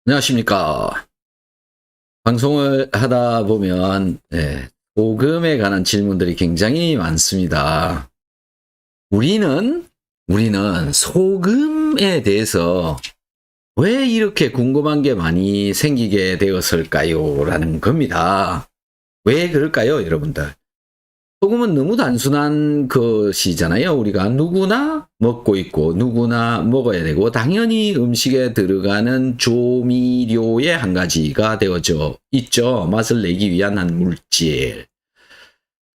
안녕하십니까. 방송을 하다 보면 소금에 관한 질문들이 굉장히 많습니다. 우리는 소금에 대해서 왜 이렇게 궁금한 게 많이 생기게 되었을까요? 라는 겁니다. 왜 그럴까요, 여러분들? 소금은 너무 단순한 것이잖아요. 우리가 누구나 먹고 있고 누구나 먹어야 되고 당연히 음식에 들어가는 조미료의 한 가지가 되어져 있죠. 맛을 내기 위한 한 물질.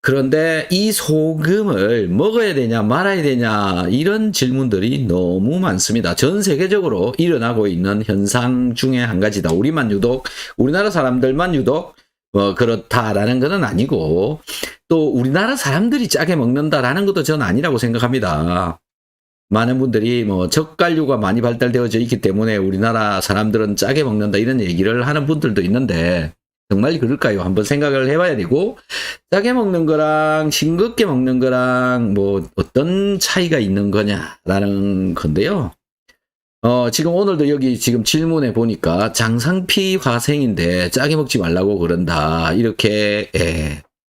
그런데 이 소금을 먹어야 되냐 말아야 되냐 이런 질문들이 너무 많습니다. 전 세계적으로 일어나고 있는 현상 중에 한 가지다. 우리나라 사람들만 유독 그렇다라는 것은 아니고 또 우리나라 사람들이 짜게 먹는다라는 것도 저는 아니라고 생각합니다. 많은 분들이 젓갈류가 많이 발달되어져 있기 때문에 우리나라 사람들은 짜게 먹는다 이런 얘기를 하는 분들도 있는데 정말 그럴까요? 한번 생각을 해봐야 되고 짜게 먹는 거랑 싱겁게 먹는 거랑 어떤 차이가 있는 거냐라는 건데요. 지금 오늘도 여기 지금 질문에 보니까 장상피 화생인데 짜게 먹지 말라고 그런다. 이렇게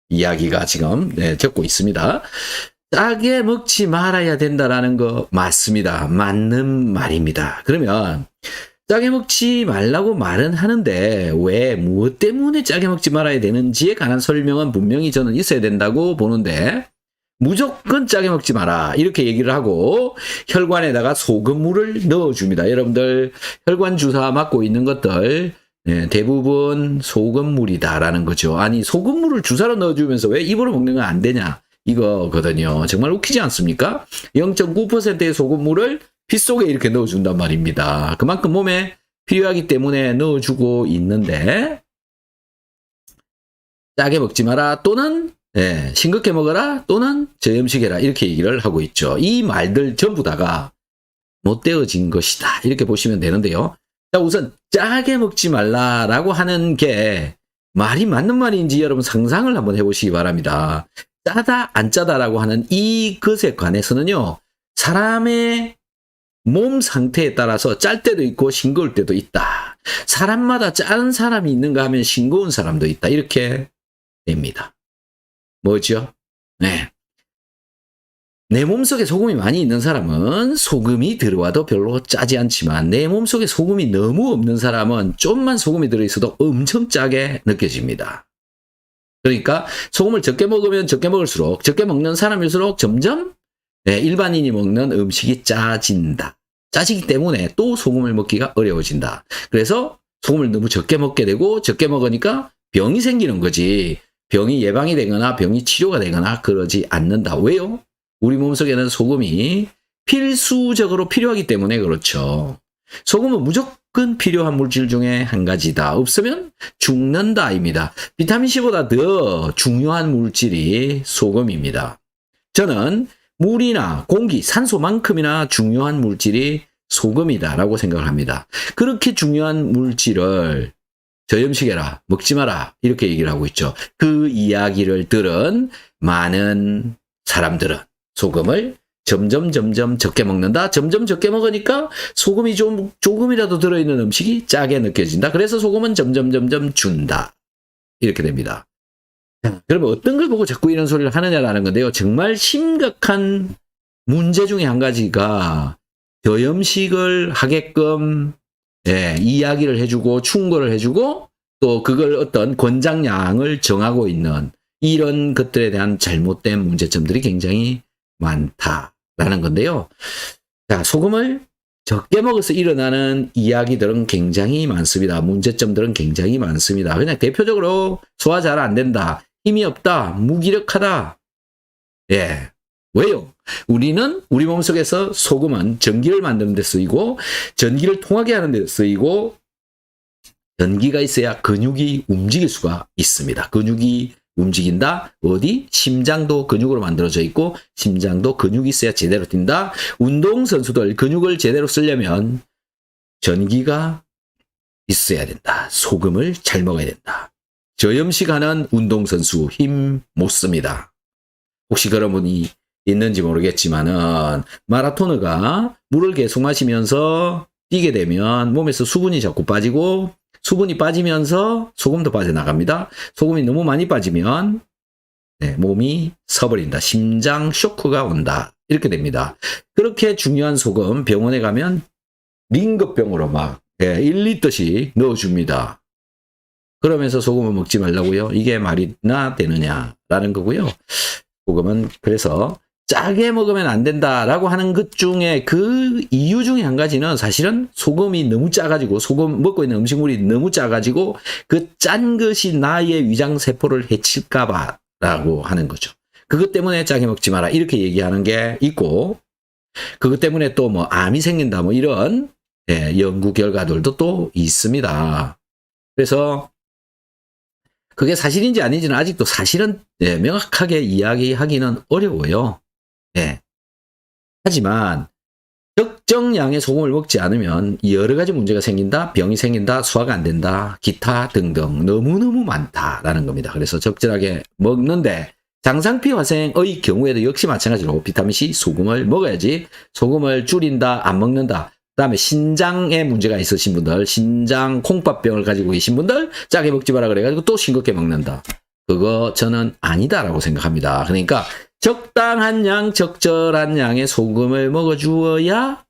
이야기가 지금 적고 있습니다. 짜게 먹지 말아야 된다라는 거 맞습니다. 맞는 말입니다. 그러면 짜게 먹지 말라고 말은 하는데 왜 무엇 때문에 짜게 먹지 말아야 되는지에 관한 설명은 분명히 저는 있어야 된다고 보는데 무조건 짜게 먹지 마라 이렇게 얘기를 하고 혈관에다가 소금물을 넣어줍니다. 여러분들 혈관 주사 맞고 있는 것들 대부분 소금물이다라는 거죠. 아니 소금물을 주사로 넣어주면서 왜 입으로 먹는 건 안 되냐 이거거든요. 정말 웃기지 않습니까? 0.9%의 소금물을 피 속에 이렇게 넣어준단 말입니다. 그만큼 몸에 필요하기 때문에 넣어주고 있는데 짜게 먹지 마라 또는 싱겁게 먹어라 또는 저염식해라 이렇게 얘기를 하고 있죠. 이 말들 전부 다가 못되어진 것이다 이렇게 보시면 되는데요. 자, 우선 짜게 먹지 말라라고 하는 게 말이 맞는 말인지 여러분 상상을 한번 해보시기 바랍니다. 짜다 안 짜다라고 하는 이것에 관해서는요. 사람의 몸 상태에 따라서 짤 때도 있고 싱거울 때도 있다. 사람마다 짠 사람이 있는가 하면 싱거운 사람도 있다. 이렇게 됩니다. 뭐죠? 내 몸속에 소금이 많이 있는 사람은 소금이 들어와도 별로 짜지 않지만 내 몸속에 소금이 너무 없는 사람은 좀만 소금이 들어있어도 엄청 짜게 느껴집니다. 그러니까 소금을 적게 먹으면 적게 먹을수록 적게 먹는 사람일수록 점점 일반인이 먹는 음식이 짜진다. 짜지기 때문에 또 소금을 먹기가 어려워진다. 그래서 소금을 너무 적게 먹게 되고 적게 먹으니까 병이 생기는 거지. 병이 예방이 되거나 병이 치료가 되거나 그러지 않는다. 왜요? 우리 몸속에는 소금이 필수적으로 필요하기 때문에 그렇죠. 소금은 무조건 필요한 물질 중에 한 가지다. 없으면 죽는다입니다. 비타민C보다 더 중요한 물질이 소금입니다. 저는 물이나 공기, 산소만큼이나 중요한 물질이 소금이다라고 생각을 합니다. 그렇게 중요한 물질을 저염식해라, 먹지 마라 이렇게 얘기를 하고 있죠. 그 이야기를 들은 많은 사람들은 소금을 점점 적게 먹는다. 점점 적게 먹으니까 소금이 조금이라도 들어있는 음식이 짜게 느껴진다. 그래서 소금은 점점 준다. 이렇게 됩니다. 그러면 어떤 걸 보고 자꾸 이런 소리를 하느냐라는 건데요. 정말 심각한 문제 중에 한 가지가 저염식을 하게끔 이야기를 해주고 충고를 해주고 또 그걸 어떤 권장량을 정하고 있는 이런 것들에 대한 잘못된 문제점들이 굉장히 많다라는 건데요. 자, 소금을 적게 먹어서 일어나는 이야기들은 굉장히 많습니다. 문제점들은 굉장히 많습니다. 그냥 대표적으로 소화 잘 안 된다. 힘이 없다. 무기력하다. 왜요? 우리 몸속에서 소금은 전기를 만드는 데 쓰이고 전기를 통하게 하는 데 쓰이고 전기가 있어야 근육이 움직일 수가 있습니다. 근육이 움직인다. 어디? 심장도 근육으로 만들어져 있고 심장도 근육이 있어야 제대로 뛴다. 운동선수들 근육을 제대로 쓰려면 전기가 있어야 된다. 소금을 잘 먹어야 된다. 저염식하는 운동선수 힘 못 씁니다. 혹시 그런 분이 있는지 모르겠지만은 마라토너가 물을 계속 마시면서 뛰게 되면 몸에서 수분이 자꾸 빠지고 수분이 빠지면서 소금도 빠져나갑니다. 소금이 너무 많이 빠지면 몸이 서버린다. 심장 쇼크가 온다. 이렇게 됩니다. 그렇게 중요한 소금 병원에 가면 링거병으로 막 1리터씩 넣어줍니다. 그러면서 소금을 먹지 말라고요? 이게 말이나 되느냐라는 거고요. 소금은 그래서 짜게 먹으면 안 된다라고 하는 것 중에 그 이유 중에 한 가지는 사실은 소금이 너무 짜가지고 소금 먹고 있는 음식물이 너무 짜가지고 그 짠 것이 나의 위장세포를 해칠까봐 라고 하는 거죠. 그것 때문에 짜게 먹지 마라 이렇게 얘기하는 게 있고 그것 때문에 또 뭐 암이 생긴다 뭐 이런 연구 결과들도 또 있습니다. 그래서 그게 사실인지 아닌지는 아직도 사실은 명확하게 이야기하기는 어려워요. 하지만 적정량의 소금을 먹지 않으면 여러 가지 문제가 생긴다, 병이 생긴다, 소화가 안 된다, 기타 등등 너무너무 많다라는 겁니다. 그래서 적절하게 먹는데 장상피 화생의 경우에도 역시 마찬가지로 비타민C 소금을 먹어야지 소금을 줄인다, 안 먹는다. 그다음에 신장에 문제가 있으신 분들, 신장 콩밥병을 가지고 계신 분들 짜게 먹지 마라 그래가지고 또 싱겁게 먹는다. 그거 저는 아니다라고 생각합니다. 그러니까 적당한 양, 적절한 양의 소금을 먹어주어야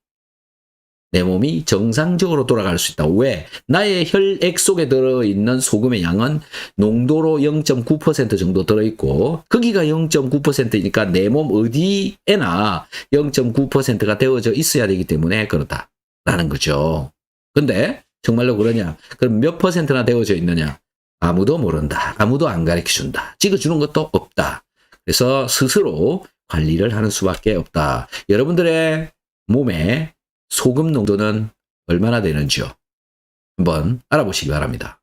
내 몸이 정상적으로 돌아갈 수 있다. 왜? 나의 혈액 속에 들어있는 소금의 양은 농도로 0.9% 정도 들어있고 거기가 0.9%니까 내 몸 어디에나 0.9%가 되어져 있어야 되기 때문에 그렇다라는 거죠. 근데 정말로 그러냐? 그럼 몇 %나 되어져 있느냐? 아무도 모른다. 아무도 안 가르쳐준다. 찍어주는 것도 없다. 그래서 스스로 관리를 하는 수밖에 없다. 여러분들의 몸에 소금 농도는 얼마나 되는지요? 한번 알아보시기 바랍니다.